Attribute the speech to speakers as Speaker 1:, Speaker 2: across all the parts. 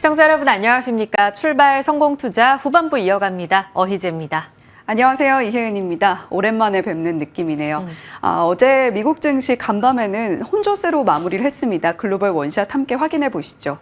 Speaker 1: 시청자 여러분 안녕하십니까? 출발 성공투자 후반부 이어갑니다. 어희재입니다.
Speaker 2: 안녕하세요. 이혜은입니다. 오랜만에 뵙는 느낌이네요. 어제 미국 증시 간밤에는 혼조세로 마무리를 했습니다. 글로벌 원샷 함께 확인해 보시죠.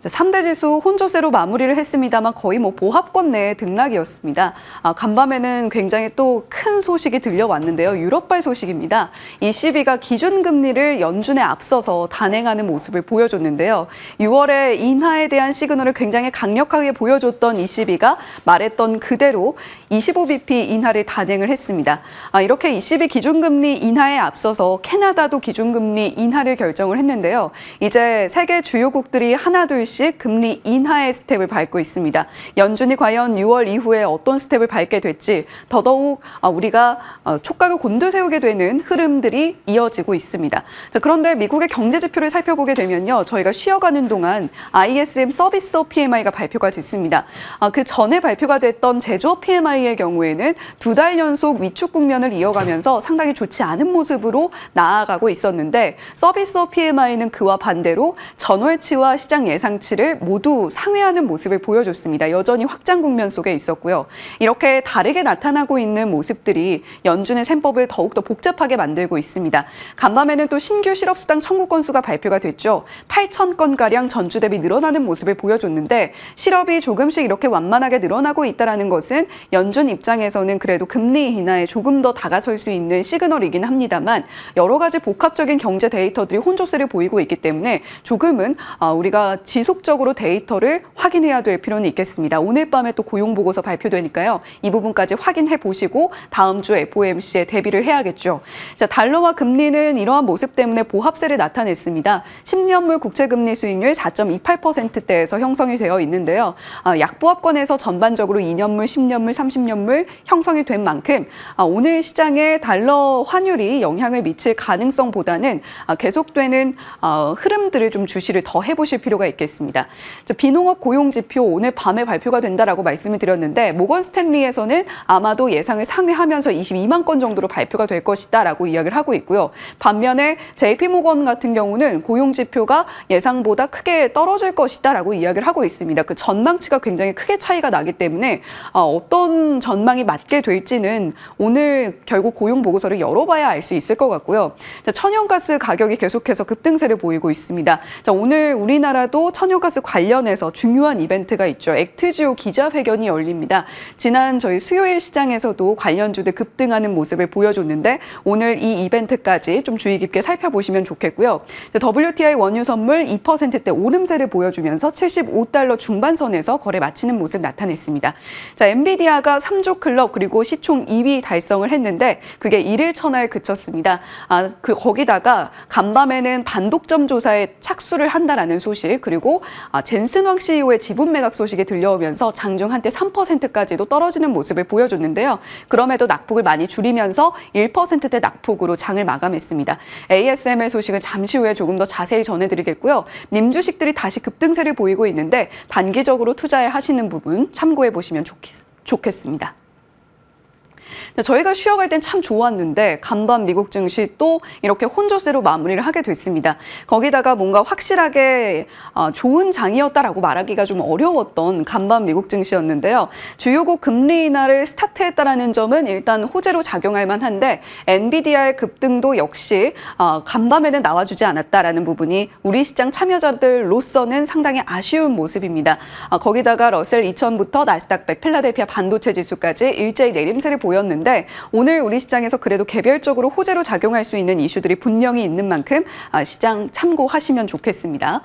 Speaker 2: 3대 지수 혼조세로 마무리를 했습니다만 거의 보합권 내의 등락이었습니다. 간밤에는 굉장히 또 큰 소식이 들려왔는데요. 유럽발 소식입니다. ECB가 기준금리를 연준에 앞서서 단행하는 모습을 보여줬는데요. 6월에 인하에 대한 시그널을 굉장히 강력하게 보여줬던 ECB가 말했던 그대로 25bp 인하를 단행을 했습니다. 이렇게 ECB 기준금리 인하에 앞서서 캐나다도 기준금리 인하를 결정을 했는데요. 이제 세계 주요국들이 하나둘씩 금리 인하의 스텝을 밟고 있습니다. 연준이 과연 6월 이후에 어떤 스텝을 밟게 될지 더더욱 우리가 촉각을 곤두세우게 되는 흐름들이 이어지고 있습니다. 자, 그런데 미국의 경제 지표를 살펴보게 되면요. 저희가 쉬어가는 동안 ISM 서비스업 PMI가 발표가 됐습니다. 그 전에 발표가 됐던 제조업 PMI의 경우에는 2달 연속 위축 국면을 이어가면서 상당히 좋지 않은 모습으로 나아가고 있었는데 서비스업 PMI는 그와 반대로 전월치와 시장 예상치를 모두 상회하는 모습을 보여줬습니다. 여전히 확장 국면 속에 있었고요. 이렇게 다르게 나타나고 있는 모습들이 연준의 셈법을 더욱더 복잡하게 만들고 있습니다. 간밤에는 또 신규 실업수당 청구 건수가 발표가 됐죠. 8,000건가량 전주 대비 늘어나는 모습을 보여줬는데 실업이 조금씩 이렇게 완만하게 늘어나고 있다는 것은 연준 입장에서는 그래도 금리 인하에 조금 더 다가설 수 있는 시그널이긴 합니다만 여러 가지 복합적인 경제 데이터들이 혼조세를 보이고 있기 때문에 조금은 우리가 지속적으로 데이터를 확인해야 될 필요는 있겠습니다. 오늘 밤에 또 고용보고서 발표되니까요. 이 부분까지 확인해 보시고 다음 주 FOMC에 대비를 해야겠죠. 자, 달러와 금리는 이러한 모습 때문에 보합세를 나타냈습니다. 10년물 국채금리 수익률 4.28%대에서 형성이 되어 있는데요. 약보합권에서 전반적으로 2년물, 10년물, 30년물 형성이 된 만큼 오늘 시장에 달러 환율이 영향을 미칠 가능성보다는 계속되는 흐름들을 좀 주시를 더 해보실 필요가 있겠습니다. 비농업 고용지표 오늘 밤에 발표가 된다라고 말씀을 드렸는데 모건 스탠리에서는 아마도 예상을 상회하면서 22만 건 정도로 발표가 될 것이다라고 이야기를 하고 있고요. 반면에 JP 모건 같은 경우는 고용지표가 예상보다 크게 떨어질 것이다라고 이야기를 하고 있습니다. 그 전망치가 굉장히 크게 차이가 나기 때문에 어떤 전망이 맞게 될지는 오늘 결국 고용보고서를 열어봐야 알 수 있을 것 같고요. 천연가스 가격이 계속해서 급등세를 보이고 있습니다. 자, 오늘 우리나라도 천연가스 관련해서 중요한 이벤트가 있죠. 액트지오 기자회견이 열립니다. 지난 저희 수요일 시장에서도 관련주들 급등하는 모습을 보여줬는데 오늘 이 이벤트까지 좀 주의 깊게 살펴보시면 좋겠고요. WTI 원유 선물 2%대 오름세를 보여주면서 75달러 중반선에서 거래 마치는 모습 나타냈습니다. 자, 엔비디아가 3조 클럽 그리고 시총 2위 달성을 했는데 그게 1일 천하에 그쳤습니다. 거기다가 간밤에는 반독점 조사에 착수를 한다라는 소식 그리고 젠슨왕 CEO의 지분 매각 소식이 들려오면서 장중 한때 3%까지도 떨어지는 모습을 보여줬는데요. 그럼에도 낙폭을 많이 줄이면서 1%대 낙폭으로 장을 마감했습니다. ASML 소식은 잠시 후에 조금 더 자세히 전해드리겠고요. 님 주식들이 다시 급등세를 보이고 있는데 단기적으로 투자에 하시는 부분 참고해 보시면 좋겠습니다. 저희가 쉬어갈 땐 참 좋았는데 간밤 미국 증시 또 이렇게 혼조세로 마무리를 하게 됐습니다. 거기다가 뭔가 확실하게 좋은 장이었다라고 말하기가 좀 어려웠던 간밤 미국 증시였는데요. 주요국 금리 인하를 스타트했다라는 점은 일단 호재로 작용할 만한데 엔비디아의 급등도 역시 간밤에는 나와주지 않았다라는 부분이 우리 시장 참여자들로서는 상당히 아쉬운 모습입니다. 거기다가 러셀 2000부터 나스닥 100 필라델피아 반도체 지수까지 일제히 내림세를 보였는데 오늘 우리 시장에서 그래도 개별적으로 호재로 작용할 수 있는 이슈들이 분명히 있는 만큼 시장 참고하시면 좋겠습니다.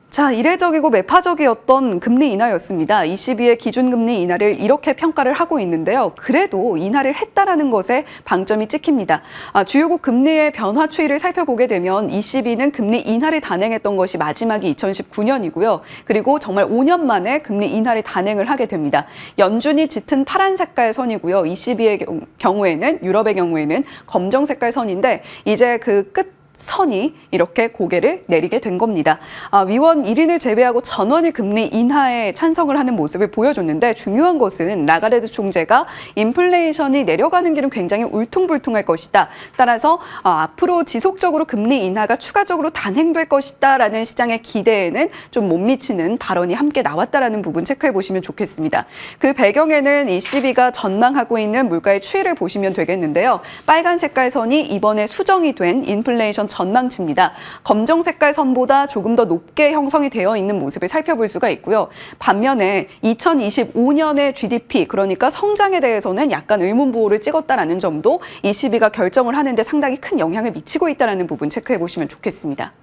Speaker 2: 자, 이례적이고 매파적이었던 금리 인하였습니다. ECB의 기준금리 인하를 이렇게 평가를 하고 있는데요. 그래도 인하를 했다라는 것에 방점이 찍힙니다. 주요국 금리의 변화 추이를 살펴보게 되면 ECB는 금리 인하를 단행했던 것이 마지막이 2019년이고요. 그리고 정말 5년 만에 금리 인하를 단행을 하게 됩니다. 연준이 짙은 파란 색깔 선이고요. ECB의 경우에는 유럽의 경우에는 검정 색깔 선인데 이제 그 끝 선이 이렇게 고개를 내리게 된 겁니다. 위원 1인을 제외하고 전원이 금리 인하에 찬성을 하는 모습을 보여줬는데 중요한 것은 라가르드 총재가 인플레이션이 내려가는 길은 굉장히 울퉁불퉁할 것이다. 따라서 앞으로 지속적으로 금리 인하가 추가적으로 단행될 것이다라는 시장의 기대에는 좀 못 미치는 발언이 함께 나왔다라는 부분 체크해 보시면 좋겠습니다. 그 배경에는 ECB가 전망하고 있는 물가의 추이를 보시면 되겠는데요. 빨간 색깔 선이 이번에 수정이 된 인플레이션 전망치입니다. 검정 색깔 선보다 조금 더 높게 형성이 되어 있는 모습을 살펴볼 수가 있고요. 반면에 2025년의 GDP, 그러니까 성장에 대해서는 약간 의문보호를 찍었다라는 점도 ECB가 결정을 하는데 상당히 큰 영향을 미치고 있다는 부분 체크해 보시면 좋겠습니다.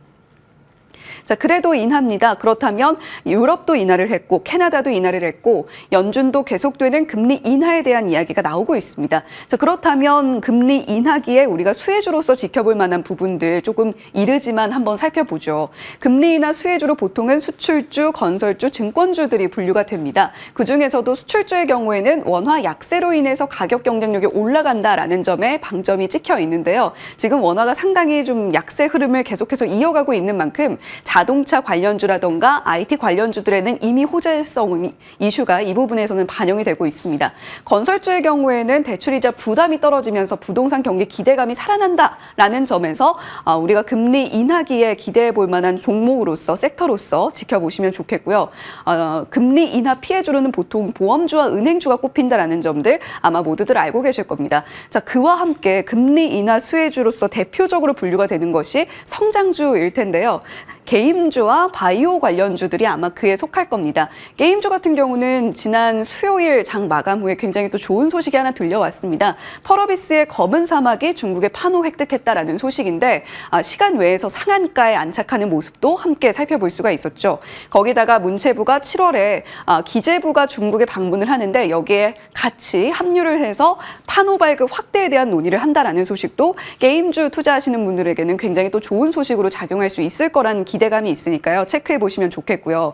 Speaker 2: 자, 그래도 인하입니다. 그렇다면 유럽도 인하를 했고 캐나다도 인하를 했고 연준도 계속되는 금리 인하에 대한 이야기가 나오고 있습니다. 자, 그렇다면 금리 인하기에 우리가 수혜주로서 지켜볼 만한 부분들 조금 이르지만 한번 살펴보죠. 금리 인하 수혜주로 보통은 수출주, 건설주, 증권주들이 분류가 됩니다. 그중에서도 수출주의 경우에는 원화 약세로 인해서 가격 경쟁력이 올라간다라는 점에 방점이 찍혀 있는데요. 지금 원화가 상당히 좀 약세 흐름을 계속해서 이어가고 있는 만큼 자동차 관련주라던가 IT 관련주들에는 이미 호재성 이슈가 이 부분에서는 반영이 되고 있습니다. 건설주의 경우에는 대출이자 부담이 떨어지면서 부동산 경기 기대감이 살아난다라는 점에서 우리가 금리 인하기에 기대해 볼 만한 종목으로서 섹터로서 지켜보시면 좋겠고요. 금리 인하 피해주로는 보통 보험주와 은행주가 꼽힌다라는 점들 아마 모두들 알고 계실 겁니다. 자, 그와 함께 금리 인하 수혜주로서 대표적으로 분류가 되는 것이 성장주일 텐데요. 게임주와 바이오 관련주들이 아마 그에 속할 겁니다. 게임주 같은 경우는 지난 수요일 장 마감 후에 굉장히 또 좋은 소식이 하나 들려왔습니다. 펄어비스의 검은 사막이 중국에 판호 획득했다라는 소식인데 시간 외에서 상한가에 안착하는 모습도 함께 살펴볼 수가 있었죠. 거기다가 문체부가 7월에 기재부가 중국에 방문을 하는데 여기에 같이 합류를 해서 판호 발급 확대에 대한 논의를 한다라는 소식도 게임주 투자하시는 분들에게는 굉장히 또 좋은 소식으로 작용할 수 있을 거라는 기대감이 있으니까요. 체크해 보시면 좋겠고요.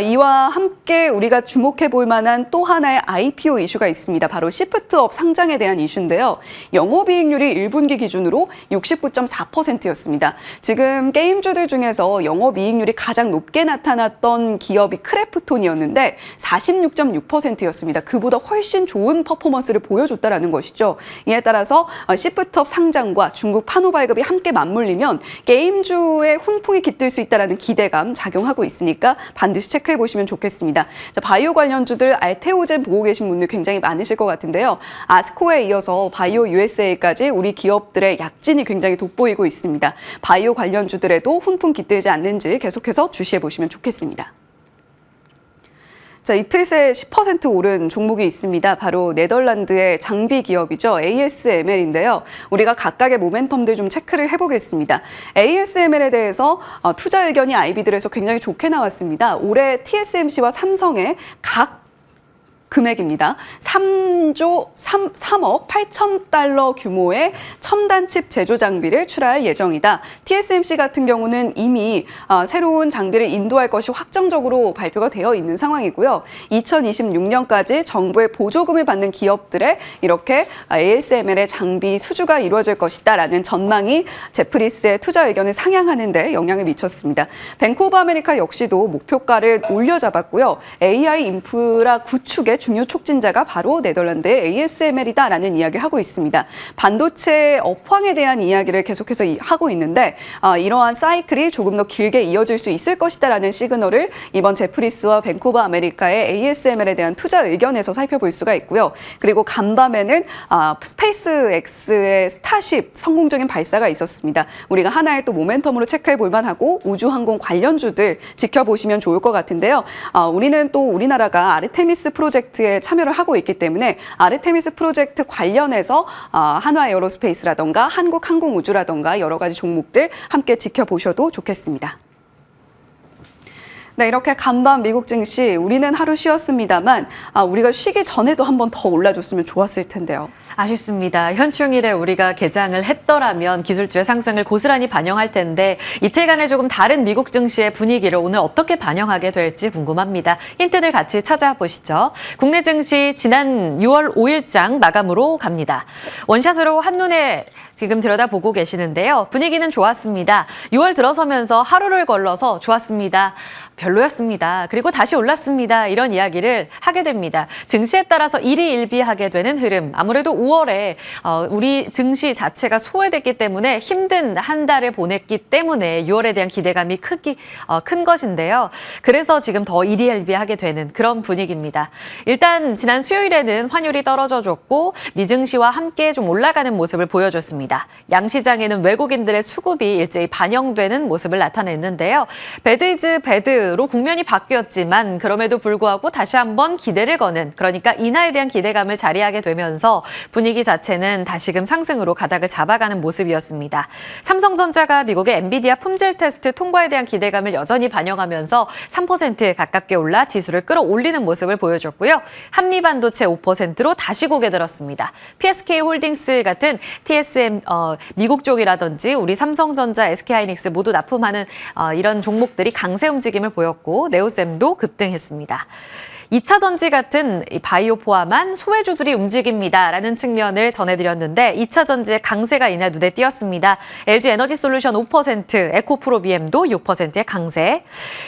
Speaker 2: 이와 함께 우리가 주목해 볼 만한 또 하나의 IPO 이슈가 있습니다. 바로 시프트업 상장에 대한 이슈인데요. 영업이익률이 1분기 기준으로 69.4%였습니다. 지금 게임주들 중에서 영업이익률이 가장 높게 나타났던 기업이 크래프톤이었는데 46.6%였습니다. 그보다 훨씬 좋은 퍼포먼스를 보여줬다는 것이죠. 이에 따라서 시프트업 상장과 중국 판호 발급이 함께 맞물리면 게임주의 훈풍이 깃들 수 있다는 기대감 작용하고 있으니까 반드시 체크해 보시면 좋겠습니다. 자, 바이오 관련주들 알테오젠 보고 계신 분들 굉장히 많으실 것 같은데요. 아스코에 이어서 바이오 USA까지 우리 기업들의 약진이 굉장히 돋보이고 있습니다. 바이오 관련주들에도 훈풍 깃들지 않는지 계속해서 주시해 보시면 좋겠습니다. 자, 이틀 새 10% 오른 종목이 있습니다. 바로 네덜란드의 장비 기업이죠. ASML인데요. 우리가 각각의 모멘텀들 좀 체크를 해보겠습니다. ASML에 대해서 투자 의견이 IB들에서 굉장히 좋게 나왔습니다. 올해 TSMC와 삼성의 각 금액입니다. 3억 8천 달러 규모의 첨단 칩 제조 장비를 출하할 예정이다. TSMC 같은 경우는 이미 새로운 장비를 인도할 것이 확정적으로 발표가 되어 있는 상황이고요. 2026년까지 정부의 보조금을 받는 기업들의 이렇게 ASML의 장비 수주가 이루어질 것이다라는 전망이 제프리스의 투자 의견을 상향하는 데 영향을 미쳤습니다. 뱅크 오브 아메리카 역시도 목표가를 올려잡았고요. AI 인프라 구축의 중요 촉진자가 바로 네덜란드의 ASML이다라는 이야기를 하고 있습니다. 반도체 업황에 대한 이야기를 계속해서 하고 있는데 이러한 사이클이 조금 더 길게 이어질 수 있을 것이다라는 시그널을 이번 제프리스와 뱅크 오브 아메리카의 ASML에 대한 투자 의견에서 살펴볼 수가 있고요. 그리고 간밤에는 스페이스X의 스타쉽 성공적인 발사가 있었습니다. 우리가 하나의 또 모멘텀으로 체크해 볼 만하고 우주항공 관련주들 지켜보시면 좋을 것 같은데요. 우리는 또 우리나라가 아르테미스 프로젝트에 참여를 하고 있기 때문에 아르테미스 프로젝트 관련해서 한화에어로스페이스라던가 한국항공우주라던가 여러 가지 종목들 함께 지켜보셔도 좋겠습니다. 네, 이렇게 간밤 미국 증시 우리는 하루 쉬었습니다만 우리가 쉬기 전에도 한 번 더 올라줬으면 좋았을 텐데요.
Speaker 1: 아쉽습니다. 현충일에 우리가 개장을 했더라면 기술주의 상승을 고스란히 반영할 텐데 이틀간의 조금 다른 미국 증시의 분위기를 오늘 어떻게 반영하게 될지 궁금합니다. 힌트를 같이 찾아보시죠. 국내 증시 지난 6월 5일장 마감으로 갑니다. 원샷으로 한눈에 지금 들여다보고 계시는데요. 분위기는 좋았습니다. 6월 들어서면서 하루를 걸러서 좋았습니다. 별로였습니다. 그리고 다시 올랐습니다. 이런 이야기를 하게 됩니다. 증시에 따라서 일희일비하게 되는 흐름. 아무래도 5월에 우리 증시 자체가 소외됐기 때문에 힘든 한 달을 보냈기 때문에 6월에 대한 기대감이 큰 것인데요. 그래서 지금 더 일희일비하게 되는 그런 분위기입니다. 일단 지난 수요일에는 환율이 떨어져줬고 미증시와 함께 좀 올라가는 모습을 보여줬습니다. 양시장에는 외국인들의 수급이 일제히 반영되는 모습을 나타냈는데요. 배드 이즈 배드로 국면이 바뀌었지만 그럼에도 불구하고 다시 한번 기대를 거는, 그러니까 인하에 대한 기대감을 자리하게 되면서 분위기 자체는 다시금 상승으로 가닥을 잡아가는 모습이었습니다. 삼성전자가 미국의 엔비디아 품질 테스트 통과에 대한 기대감을 여전히 반영하면서 3% 가깝게 올라 지수를 끌어올리는 모습을 보여줬고요. 한미반도체 5%로 다시 고개 들었습니다. PSK홀딩스 같은 TSM 미국 쪽이라든지 우리 삼성전자, SK하이닉스 모두 납품하는 이런 종목들이 강세 움직임을 보였고 네오셈도 급등했습니다. 2차 전지 같은 바이오 포함한 소외주들이 움직입니다라는 측면을 전해드렸는데 2차 전지의 강세가 이날 눈에 띄었습니다. LG 에너지솔루션 5%, 에코프로비엠도 6%의 강세.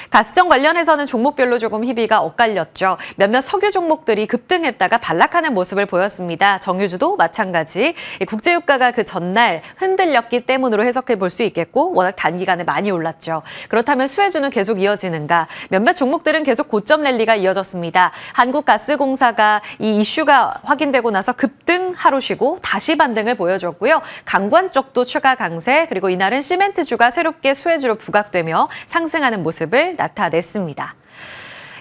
Speaker 1: 가스정 관련해서는 종목별로 조금 희비가 엇갈렸죠. 몇몇 석유 종목들이 급등했다가 반락하는 모습을 보였습니다. 정유주도 마찬가지. 국제유가가 그 전날 흔들렸기 때문으로 해석해 볼 수 있겠고 워낙 단기간에 많이 올랐죠. 그렇다면 수혜주는 계속 이어지는가? 몇몇 종목들은 계속 고점 랠리가 이어졌습니다. 한국가스공사가 이 이슈가 확인되고 나서 급등 하루 쉬고 다시 반등을 보여줬고요. 강관 쪽도 추가 강세, 그리고 이날은 시멘트주가 새롭게 수혜주로 부각되며 상승하는 모습을 나타냈습니다.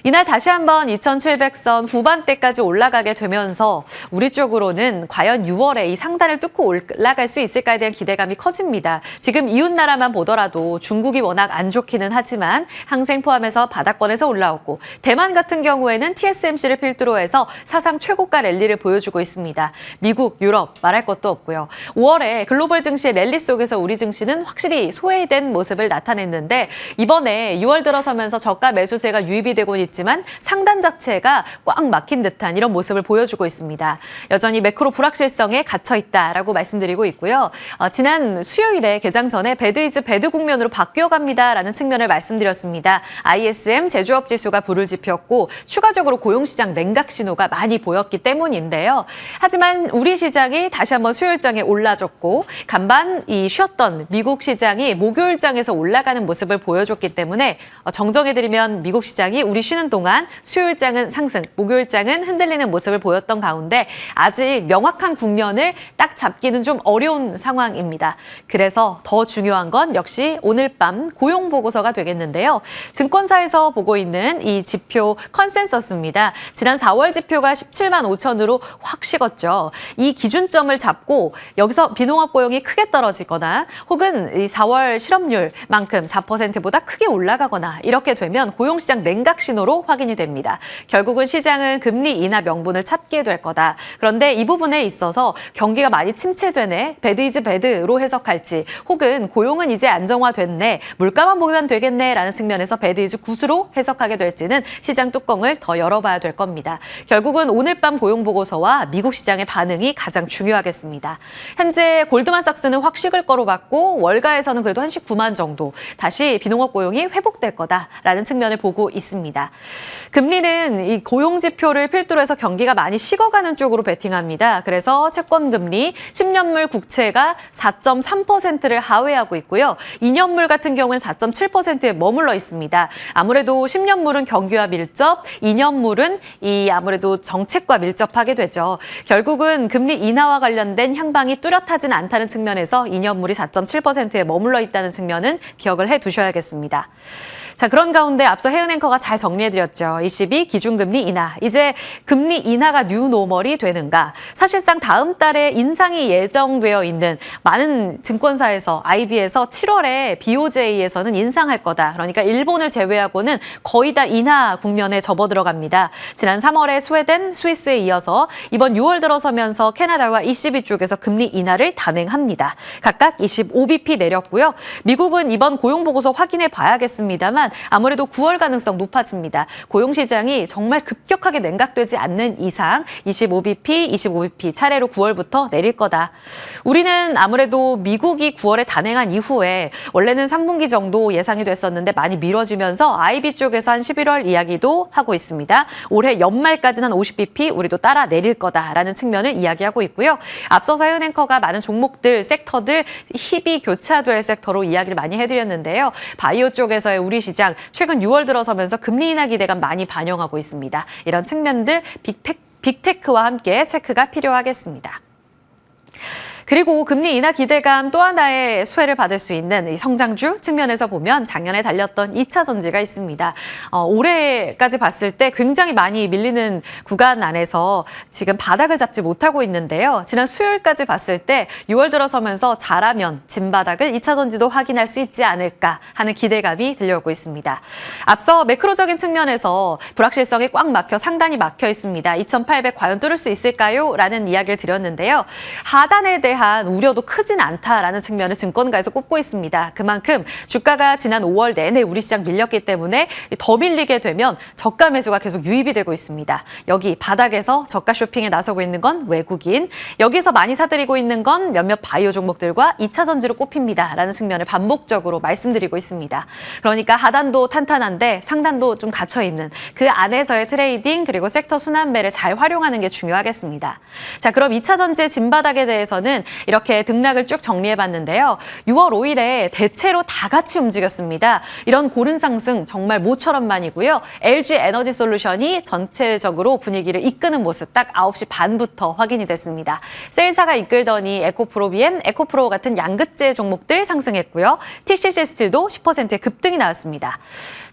Speaker 1: 이날 다시 한번 2,700선 후반대까지 올라가게 되면서 우리 쪽으로는 과연 6월에 이 상단을 뚫고 올라갈 수 있을까에 대한 기대감이 커집니다. 지금 이웃나라만 보더라도 중국이 워낙 안 좋기는 하지만 항생 포함해서 바닥권에서 올라오고 대만 같은 경우에는 TSMC를 필두로 해서 사상 최고가 랠리를 보여주고 있습니다. 미국, 유럽 말할 것도 없고요. 5월에 글로벌 증시의 랠리 속에서 우리 증시는 확실히 소외된 모습을 나타냈는데 이번에 6월 들어서면서 저가 매수세가 유입이 되고 있지만 상단 자체가 꽉 막힌 듯한 이런 모습을 보여주고 있습니다. 여전히 매크로 불확실성에 갇혀 있다라고 말씀드리고 있고요. 지난 수요일에 개장 전에 배드 이즈 배드 국면으로 바뀌어갑니다라는 측면을 말씀드렸습니다. ISM 제조업 지수가 불을 지폈고 추가적으로 고용시장 냉각 신호가 많이 보였기 때문인데요. 하지만 우리 시장이 다시 한번 수요일장에 올라졌고 간밤 쉬었던 미국 시장이 목요일장에서 올라가는 모습을 보여줬기 때문에 정정해드리면 미국 시장이 우리 쉬는 동안 수요일장은 상승, 목요일장은 흔들리는 모습을 보였던 가운데 아직 명확한 국면을 딱 잡기는 좀 어려운 상황입니다. 그래서 더 중요한 건 역시 오늘 밤 고용 보고서가 되겠는데요. 증권사에서 보고 있는 이 지표 컨센서스입니다. 지난 4월 지표가 17만 5천으로 확 식었죠. 이 기준점을 잡고 여기서 비농업 고용이 크게 떨어지거나 혹은 이 4월 실업률만큼 4%보다 크게 올라가거나 이렇게 되면 고용시장 냉각 신호로 확인이 됩니다. 결국은 시장은 금리 인하 명분을 찾게 될 거다. 그런데 이 부분에 있어서 경기가 많이 침체되네, 배드 이즈 배드로 해석할지 혹은 고용은 이제 안정화됐네, 물가만 보면 되겠네 라는 측면에서 배드 이즈 굿으로 해석하게 될지는 시장 뚜껑을 더 열어봐야 될 겁니다. 결국은 오늘 밤 고용 보고서와 미국 시장의 반응이 가장 중요하겠습니다. 현재 골드만삭스는 확 식을 거로 봤고 월가에서는 그래도 한 19만 정도 다시 비농업 고용이 회복될 거다라는 측면을 보고 있습니다. 금리는 이 고용 지표를 필두로 해서 경기가 많이 식어가는 쪽으로 베팅합니다. 그래서 채권금리 10년물 국채가 4.3%를 하회하고 있고요. 2년물 같은 경우는 4.7%에 머물러 있습니다. 아무래도 10년물은 경기와 밀접, 2년물은 이 아무래도 정책과 밀접하게 되죠. 결국은 금리 인하와 관련된 향방이 뚜렷하진 않다는 측면에서 2년물이 4.7%에 머물러 있다는 측면은 기억을 해두셔야겠습니다. 자, 그런 가운데 앞서 혜은 앵커가 잘 정리해드렸죠. ECB 기준금리 인하. 이제 금리 인하가 뉴노멀이 되는가. 사실상 다음 달에 인상이 예정되어 있는 많은 증권사에서 IB에서 7월에 BOJ에서는 인상할 거다. 그러니까 일본을 제외하고는 거의 다 인하 국면에 접어들어갑니다. 지난 3월에 스웨덴, 스위스에 이어서 이번 6월 들어서면서 캐나다와 ECB 쪽에서 금리 인하를 단행합니다. 각각 25bp 내렸고요. 미국은 이번 고용보고서 확인해 봐야겠습니다만 아무래도 9월 가능성 높아집니다. 고용시장이 정말 급격하게 냉각되지 않는 이상 25bp 차례로 9월부터 내릴 거다. 우리는 아무래도 미국이 9월에 단행한 이후에 원래는 3분기 정도 예상이 됐었는데 많이 미뤄지면서 IB 쪽에서 한 11월 이야기도 하고 있습니다. 올해 연말까지는 한 50bp 우리도 따라 내릴 거다라는 측면을 이야기하고 있고요. 앞서서 혜은 앵커가 많은 종목들, 섹터들 힙이 교차될 섹터로 이야기를 많이 해드렸는데요. 바이오 쪽에서의 우리 시장 최근 6월 들어서면서 금리 인하 기대감 많이 반영하고 있습니다. 이런 측면들 빅테크와 함께 체크가 필요하겠습니다. 그리고 금리 인하 기대감 또 하나의 수혜를 받을 수 있는 이 성장주 측면에서 보면 작년에 달렸던 2차 전지가 있습니다. 올해까지 봤을 때 굉장히 많이 밀리는 구간 안에서 지금 바닥을 잡지 못하고 있는데요. 지난 수요일까지 봤을 때 6월 들어서면서 잘하면 진바닥을 2차 전지도 확인할 수 있지 않을까 하는 기대감이 들려오고 있습니다. 앞서 매크로적인 측면에서 불확실성이 꽉 막혀 상단이 막혀 있습니다. 2,800 과연 뚫을 수 있을까요? 라는 이야기를 드렸는데요. 하단에 대한 우려도 크진 않다라는 측면을 증권가에서 꼽고 있습니다. 그만큼 주가가 지난 5월 내내 우리 시장 밀렸기 때문에 더 밀리게 되면 저가 매수가 계속 유입이 되고 있습니다. 여기 바닥에서 저가 쇼핑에 나서고 있는 건 외국인, 여기서 많이 사들이고 있는 건 몇몇 바이오 종목들과 2차 전지로 꼽힙니다라는 측면을 반복적으로 말씀드리고 있습니다. 그러니까 하단도 탄탄한데 상단도 좀 갇혀있는 그 안에서의 트레이딩 그리고 섹터 순환매를 잘 활용하는 게 중요하겠습니다. 자, 그럼 2차 전지의 진바닥에 대해서는 이렇게 등락을 쭉 정리해봤는데요. 6월 5일에 대체로 다 같이 움직였습니다. 이런 고른 상승 정말 모처럼만이고요. LG 에너지 솔루션이 전체적으로 분위기를 이끄는 모습 딱 9시 반부터 확인이 됐습니다. 셀사가 이끌더니 에코프로 BM, 에코프로 같은 양극재 종목들 상승했고요. TCC 스틸도 10%의 급등이 나왔습니다.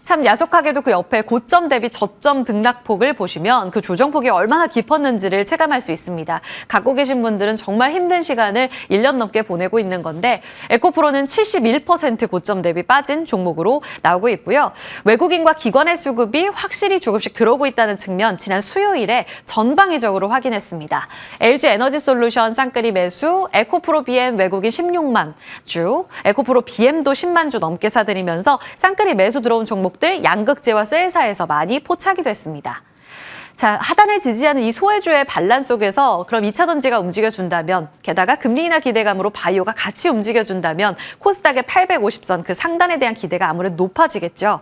Speaker 1: 참 야속하게도 그 옆에 고점 대비 저점 등락폭을 보시면 그 조정폭이 얼마나 깊었는지를 체감할 수 있습니다. 갖고 계신 분들은 정말 힘든 시간을 1년 넘게 보내고 있는 건데 에코프로는 71% 고점 대비 빠진 종목으로 나오고 있고요. 외국인과 기관의 수급이 확실히 조금씩 들어오고 있다는 측면 지난 수요일에 전방위적으로 확인했습니다. LG 에너지 솔루션 쌍끌이 매수, 에코프로 BM 외국인 16만 주, 에코프로 BM도 10만 주 넘게 사들이면서 쌍끌이 매수 들어온 종목들 양극재와 셀사에서 많이 포착이 됐습니다. 자, 하단을 지지하는 이 소외주의 반란 속에서 그럼 2차 전지가 움직여준다면 게다가 금리 인하 기대감으로 바이오가 같이 움직여준다면 코스닥의 850선 그 상단에 대한 기대가 아무래도 높아지겠죠.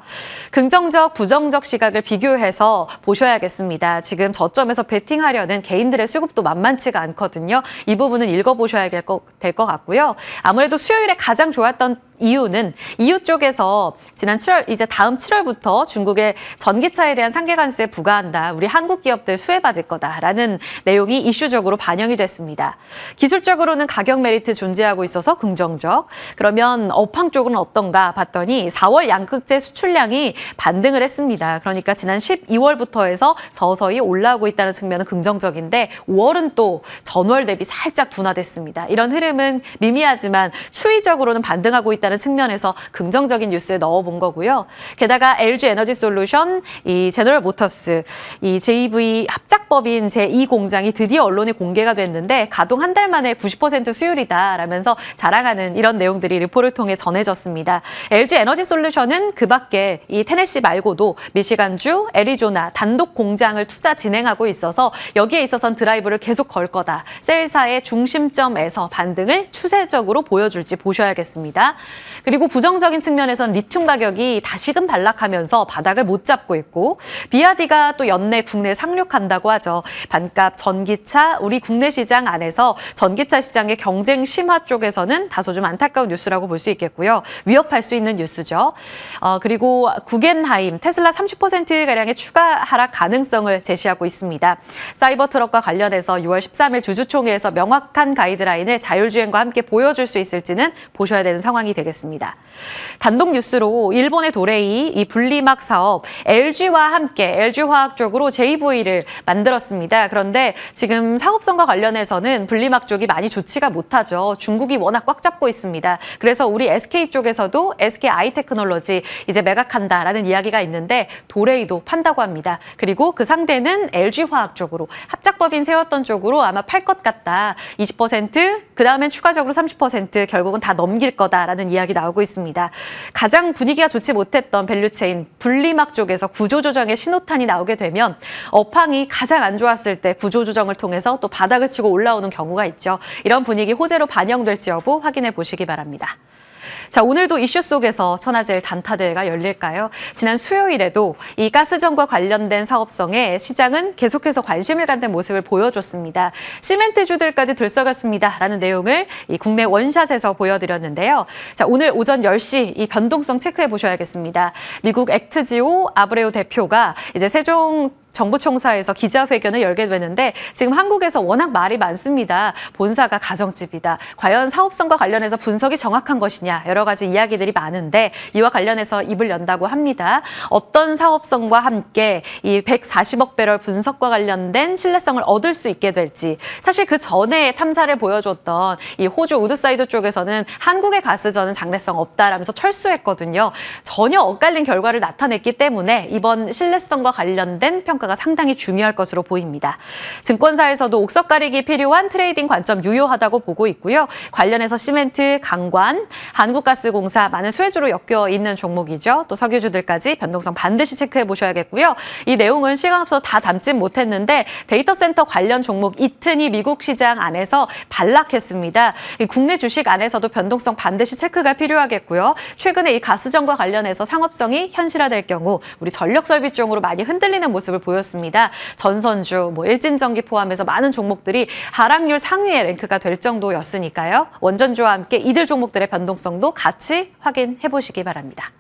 Speaker 1: 긍정적, 부정적 시각을 비교해서 보셔야겠습니다. 지금 저점에서 베팅하려는 개인들의 수급도 만만치가 않거든요. 이 부분은 읽어보셔야 될 것 같고요. 아무래도 수요일에 가장 좋았던 이유는 EU 쪽에서 지난 7월 이제 다음 7월부터 중국의 전기차에 대한 상계 관세 부과한다. 우리 한국 기업들 수혜받을 거다라는 내용이 이슈적으로 반영이 됐습니다. 기술적으로는 가격 메리트 존재하고 있어서 긍정적. 그러면 업황 쪽은 어떤가 봤더니 4월 양극재 수출량이 반등을 했습니다. 그러니까 지난 12월부터 해서 서서히 올라오고 있다는 측면은 긍정적인데 5월은 또 전월 대비 살짝 둔화됐습니다. 이런 흐름은 미미하지만 추이적으로는 반등하고 있다는 측면에서 긍정적인 뉴스에 넣어본 거고요. 게다가 LG 에너지 솔루션, 이 제너럴 모터스, 이 JV 합작법인 제2공장이 드디어 언론에 공개가 됐는데 가동 한 달 만에 90% 수율이다라면서 자랑하는 이런 내용들이 리포를 통해 전해졌습니다. LG 에너지 솔루션은 그 밖에 이 테네시 말고도 미시간주, 애리조나 단독 공장을 투자 진행하고 있어서 여기에 있어서는 드라이브를 계속 걸 거다. 셀사의 중심점에서 반등을 추세적으로 보여줄지 보셔야겠습니다. 그리고 부정적인 측면에서는 리튬 가격이 다시금 반락하면서 바닥을 못 잡고 있고 비아디가 또 연내 국내에 상륙한다고 하죠. 반값 전기차, 우리 국내 시장 안에서 전기차 시장의 경쟁 심화 쪽에서는 다소 좀 안타까운 뉴스라고 볼 수 있겠고요. 위협할 수 있는 뉴스죠. 그리고 구겐하임, 테슬라 30%가량의 추가 하락 가능성을 제시하고 있습니다. 사이버 트럭과 관련해서 6월 13일 주주총회에서 명확한 가이드라인을 자율주행과 함께 보여줄 수 있을지는 보셔야 되는 상황이 되겠습니다. 단독 뉴스로 일본의 도레이 이 분리막 사업 LG와 함께 LG화학 쪽으로 JV를 만들었습니다. 그런데 지금 사업성과 관련해서는 분리막 쪽이 많이 좋지가 못하죠. 중국이 워낙 꽉 잡고 있습니다. 그래서 우리 SK 쪽에서도 SK 아이테크놀로지 이제 매각한다라는 이야기가 있는데 도레이도 판다고 합니다. 그리고 그 상대는 LG화학 쪽으로 합작법인 세웠던 쪽으로 아마 팔 것 같다. 20% 그다음엔 추가적으로 30% 결국은 다 넘길 거다라는 이야기 나오고 있습니다. 가장 분위기가 좋지 못했던 밸류체인 분리막 쪽에서 구조조정의 신호탄이 나오게 되면 업황이 가장 안 좋았을 때 구조조정을 통해서 또 바닥을 치고 올라오는 경우가 있죠. 이런 분위기 호재로 반영될지 여부 확인해 보시기 바랍니다. 자, 오늘도 이슈 속에서 천하제일 단타대회가 열릴까요? 지난 수요일에도 이 가스전과 관련된 사업성에 시장은 계속해서 관심을 갖는 모습을 보여줬습니다. 시멘트주들까지 들썩였습니다라는 내용을 이 국내 원샷에서 보여드렸는데요. 자, 오늘 오전 10시 이 변동성 체크해 보셔야겠습니다. 미국 액트지오 아브레우 대표가 이제 세종 정부총사에서 기자회견을 열게 되는데 지금 한국에서 워낙 말이 많습니다. 본사가 가정집이다. 과연 사업성과 관련해서 분석이 정확한 것이냐 여러 가지 이야기들이 많은데 이와 관련해서 입을 연다고 합니다. 어떤 사업성과 함께 이 140억 배럴 분석과 관련된 신뢰성을 얻을 수 있게 될지 사실 그 전에 탐사를 보여줬던 이 호주 우드사이드 쪽에서는 한국의 가스전은 장래성 없다라면서 철수했거든요. 전혀 엇갈린 결과를 나타냈기 때문에 이번 신뢰성과 관련된 평가가 상당히 중요할 것으로 보입니다. 증권사에서도 옥석 가리기 필요한 트레이딩 관점 유효하다고 보고 있고요. 관련해서 시멘트, 강관, 한국가스공사 많은 수혜주로 엮여 있는 종목이죠. 또 석유주들까지 변동성 반드시 체크해 보셔야겠고요. 이 내용은 시간 없어서 다 담진 못했는데 데이터 센터 관련 종목 이튼이 미국 시장 안에서 반락했습니다. 국내 주식 안에서도 변동성 반드시 체크가 필요하겠고요. 최근에 이 가스전과 관련해서 상업성이 현실화될 경우 우리 전력설비 쪽으로 많이 흔들리는 모습을 보였습니다. 전선주, 일진전기 포함해서 많은 종목들이 하락률 상위에 랭크가 될 정도였으니까요. 원전주와 함께 이들 종목들의 변동성도 같이 확인해 보시기 바랍니다.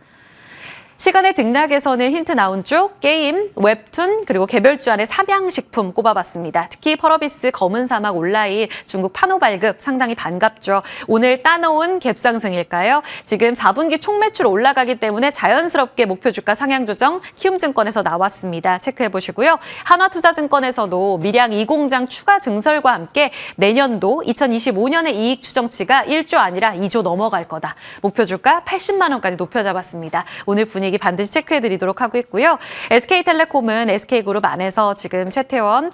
Speaker 1: 시간의 등락에서는 힌트 나온 쪽 게임, 웹툰, 그리고 개별주 안에 삼양식품 꼽아봤습니다. 특히 펄어비스, 검은 사막 온라인, 중국 판호 발급 상당히 반갑죠. 오늘 따놓은 갭상승일까요? 지금 4분기 총 매출 올라가기 때문에 자연스럽게 목표 주가 상향 조정 키움증권에서 나왔습니다. 체크해 보시고요. 한화투자증권에서도 밀양 2공장 추가 증설과 함께 내년도 2025년의 이익 추정치가 1조 아니라 2조 넘어갈 거다. 목표 주가 80만 원까지 높여 잡았습니다. 오늘 분위기 반드시 체크해드리도록 하고 있고요. SK텔레콤은 SK그룹 안에서 지금 최태원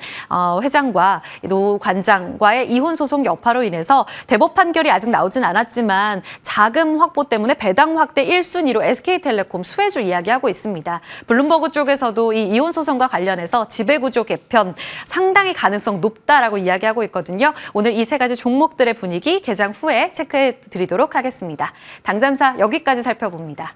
Speaker 1: 회장과 노 관장과의 이혼 소송 여파로 인해서 대법 판결이 아직 나오진 않았지만 자금 확보 때문에 배당 확대 1순위로 SK텔레콤 수혜주 이야기하고 있습니다. 블룸버그 쪽에서도 이 이혼 소송과 관련해서 지배구조 개편 상당히 가능성 높다라고 이야기하고 있거든요. 오늘 이 세 가지 종목들의 분위기 개장 후에 체크해드리도록 하겠습니다. 당잠사 여기까지 살펴봅니다.